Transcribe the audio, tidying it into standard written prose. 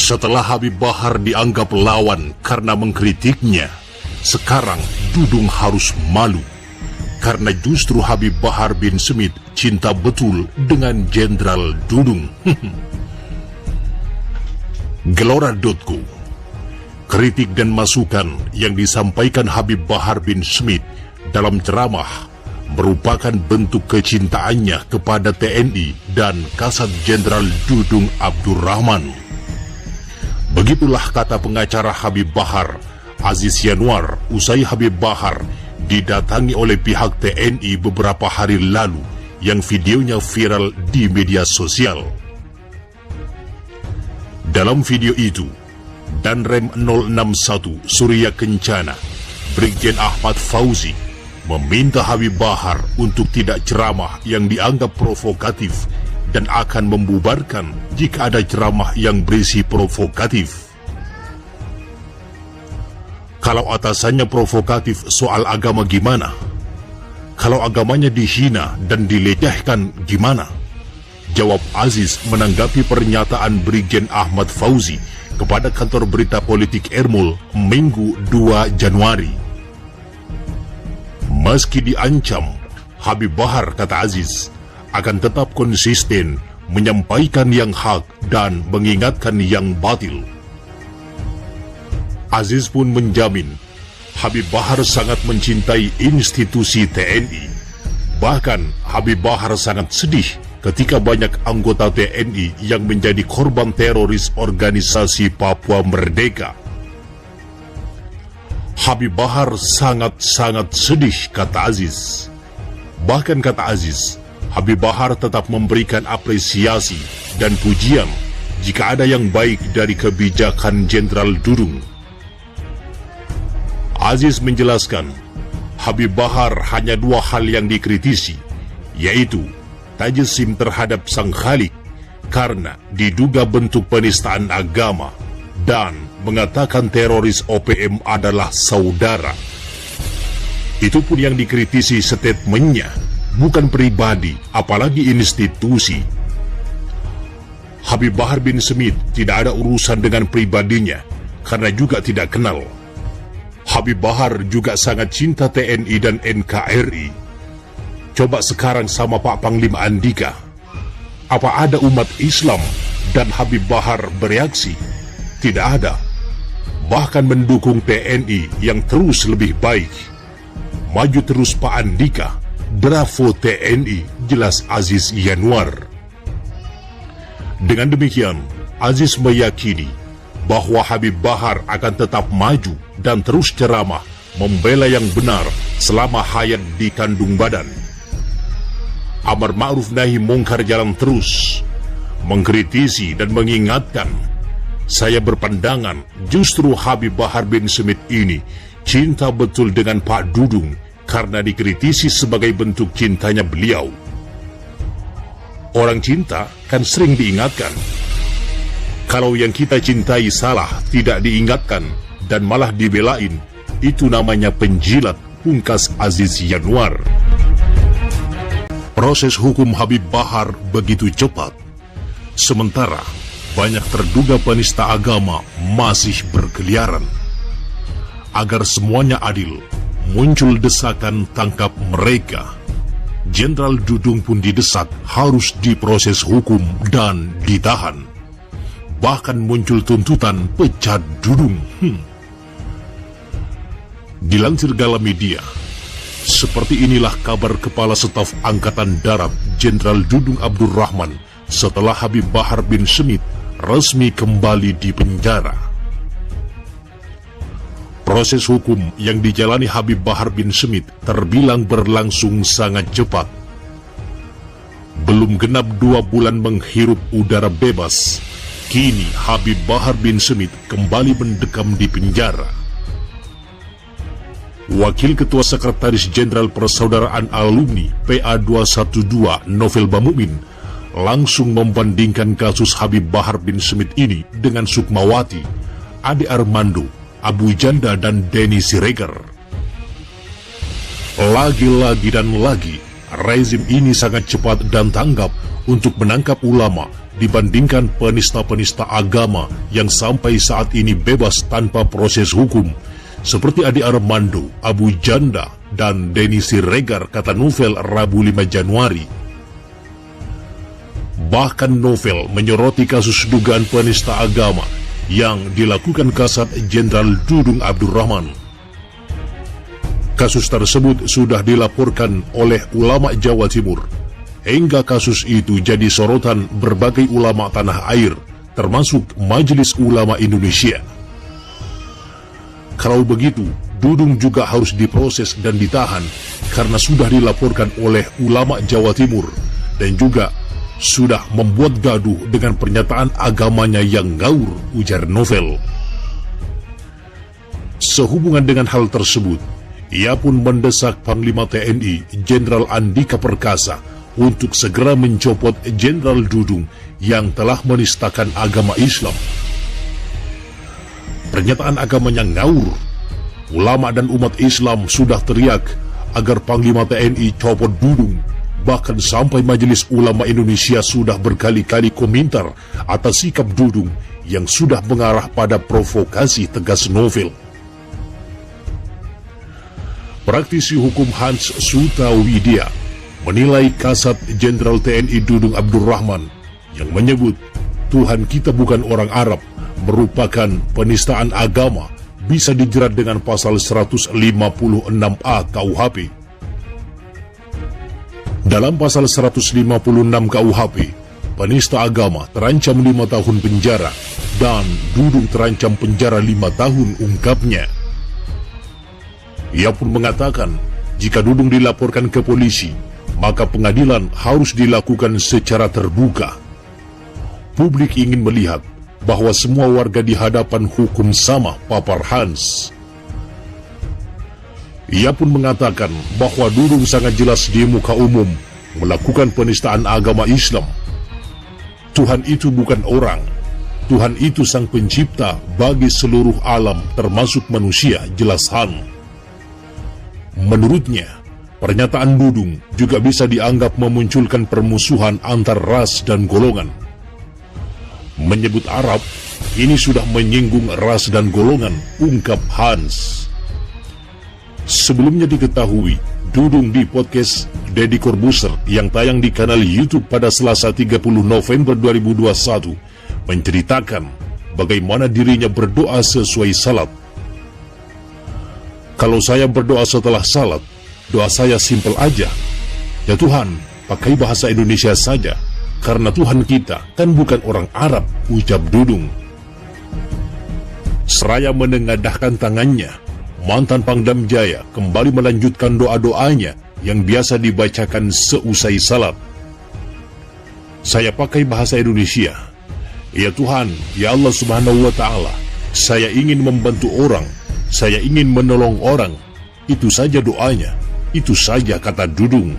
Setelah Habib Bahar dianggap lawan karena mengkritiknya, sekarang Dudung harus malu. Karena justru Habib Bahar bin Smith cinta betul dengan Jenderal Dudung. Gelora.co. Kritik dan masukan yang disampaikan Habib Bahar bin Smith dalam ceramah merupakan bentuk kecintaannya kepada TNI dan Kasat Jenderal Dudung Abdurrahman. Begitulah kata pengacara Habib Bahar, Aziz Yanuar, usai Habib Bahar didatangi oleh pihak TNI beberapa hari lalu yang videonya viral di media sosial. Dalam video itu, Danrem 061 Surya Kencana, Brigjen Ahmad Fauzi, meminta Habib Bahar untuk tidak ceramah yang dianggap provokatif dan akan membubarkan jika ada ceramah yang berisi provokatif. Kalau atasannya provokatif soal agama gimana? Kalau agamanya dihina dan dilecehkan gimana? Jawab Aziz menanggapi pernyataan Brigjen Ahmad Fauzi kepada kantor berita politik Ermul Minggu 2 Januari. Meski diancam, Habib Bahar, kata Aziz, akan tetap konsisten menyampaikan yang hak dan mengingatkan yang batil. Aziz pun menjamin Habib Bahar sangat mencintai institusi TNI. Bahkan Habib Bahar sangat sedih ketika banyak anggota TNI yang menjadi korban teroris organisasi Papua Merdeka. Habib Bahar sangat-sangat sedih, kata Aziz. Bahkan kata Aziz, Habib Bahar tetap memberikan apresiasi dan pujian jika ada yang baik dari kebijakan Jenderal Dudung. Aziz menjelaskan, Habib Bahar hanya dua hal yang dikritisi, yaitu tajsim terhadap Sang Khalik karena diduga bentuk penistaan agama dan mengatakan teroris OPM adalah saudara. Itu pun yang dikritisi statementnya, bukan pribadi, apalagi institusi. Habib Bahar bin Smith tidak ada urusan dengan pribadinya, karena juga tidak kenal. Habib Bahar juga sangat cinta TNI dan NKRI. Coba sekarang sama Pak Panglima Andika. Apa ada umat Islam dan Habib Bahar bereaksi? Tidak ada. Bahkan mendukung TNI yang terus lebih baik. Maju terus Pak Andika. Bravo TNI, jelas Aziz Yanuar. Dengan demikian, Aziz meyakini bahwa Habib Bahar akan tetap maju dan terus ceramah membela yang benar selama hayat di kandung badan. Amar ma'ruf nahi mungkar jalan terus, mengkritisi dan mengingatkan. Saya berpandangan justru Habib Bahar bin Smith ini cinta betul dengan Pak Dudung karena dikritisi sebagai bentuk cintanya beliau. Orang cinta kan sering diingatkan. Kalau yang kita cintai salah tidak diingatkan dan malah dibelain, itu namanya penjilat, pungkas Aziz Yanuar. Proses hukum Habib Bahar begitu cepat, sementara banyak terduga penista agama masih berkeliaran. Agar semuanya adil, muncul desakan tangkap mereka. Jenderal Dudung pun didesak harus diproses hukum dan ditahan. Bahkan muncul tuntutan pecat Dudung. Dilansir Galamedia, seperti inilah kabar Kepala Staf Angkatan Darat Jenderal Dudung Abdurrahman setelah Habib Bahar bin Smith resmi kembali di penjara. Proses hukum yang dijalani Habib Bahar bin Smith terbilang berlangsung sangat cepat. Belum genap 2 bulan menghirup udara bebas, kini Habib Bahar bin Smith kembali mendekam di penjara. Wakil Ketua Sekretaris Jenderal Persaudaraan Alumni PA212 Novel Bamumin langsung membandingkan kasus Habib Bahar bin Smith ini dengan Sukmawati, Ade Armando, Abu Janda dan Denny Siregar. Lagi-lagi dan lagi, rezim ini sangat cepat dan tanggap untuk menangkap ulama dibandingkan penista-penista agama yang sampai saat ini bebas tanpa proses hukum, seperti Adi Armando, Abu Janda, dan Denny Siregar, kata Novel Rabu 5 Januari. Bahkan Novel menyoroti kasus dugaan penista agama yang dilakukan Kasat Jenderal Dudung Abdurrahman. Kasus tersebut sudah dilaporkan oleh ulama Jawa Timur, hingga kasus itu jadi sorotan berbagai ulama tanah air, termasuk Majelis Ulama Indonesia. Kalau begitu, Dudung juga harus diproses dan ditahan karena sudah dilaporkan oleh ulama Jawa Timur dan juga sudah membuat gaduh dengan pernyataan agamanya yang ngawur, ujar Novel. Sehubungan dengan hal tersebut, ia pun mendesak Panglima TNI Jenderal Andika Perkasa untuk segera mencopot Jenderal Dudung yang telah menistakan agama Islam. Pernyataan agamanya ngawur. Ulama dan umat Islam sudah teriak agar Panglima TNI copot Dudung. Bahkan sampai Majelis Ulama Indonesia sudah berkali-kali komentar atas sikap Dudung yang sudah mengarah pada provokasi, tegas Novel. Praktisi hukum Hans Sutawidia menilai Kasat Jenderal TNI Dudung Abdurrahman yang menyebut Tuhan kita bukan orang Arab merupakan penistaan agama bisa dijerat dengan pasal 156A KUHP. Dalam pasal 156 KUHP, penista agama terancam 5 tahun penjara dan Dudung terancam penjara 5 tahun, ungkapnya. Ia pun mengatakan, jika Dudung dilaporkan ke polisi, maka pengadilan harus dilakukan secara terbuka. Publik ingin melihat bahwa semua warga di hadapan hukum sama, papar Hans. Ia pun mengatakan bahwa Dudung sangat jelas di muka umum melakukan penistaan agama Islam. Tuhan itu bukan orang. Tuhan itu sang pencipta bagi seluruh alam termasuk manusia, jelas Han. Menurutnya, pernyataan Dudung juga bisa dianggap memunculkan permusuhan antar ras dan golongan. Menyebut Arab, ini sudah menyinggung ras dan golongan, ungkap Hans. Sebelumnya diketahui, Dudung di podcast Deddy Corbuzier yang tayang di kanal YouTube pada Selasa 30 November 2021 menceritakan bagaimana dirinya berdoa sesuai salat. Kalau saya berdoa setelah salat, doa saya simpel aja. Ya Tuhan, pakai bahasa Indonesia saja, karena Tuhan kita kan bukan orang Arab, ucap Dudung. Seraya menengadahkan tangannya, mantan Pangdam Jaya kembali melanjutkan doa-doanya yang biasa dibacakan seusai salat. Saya pakai bahasa Indonesia. Ya Tuhan, ya Allah Subhanahu wa Ta'ala, saya ingin membantu orang, saya ingin menolong orang. Itu saja doanya, itu saja, kata Dudung.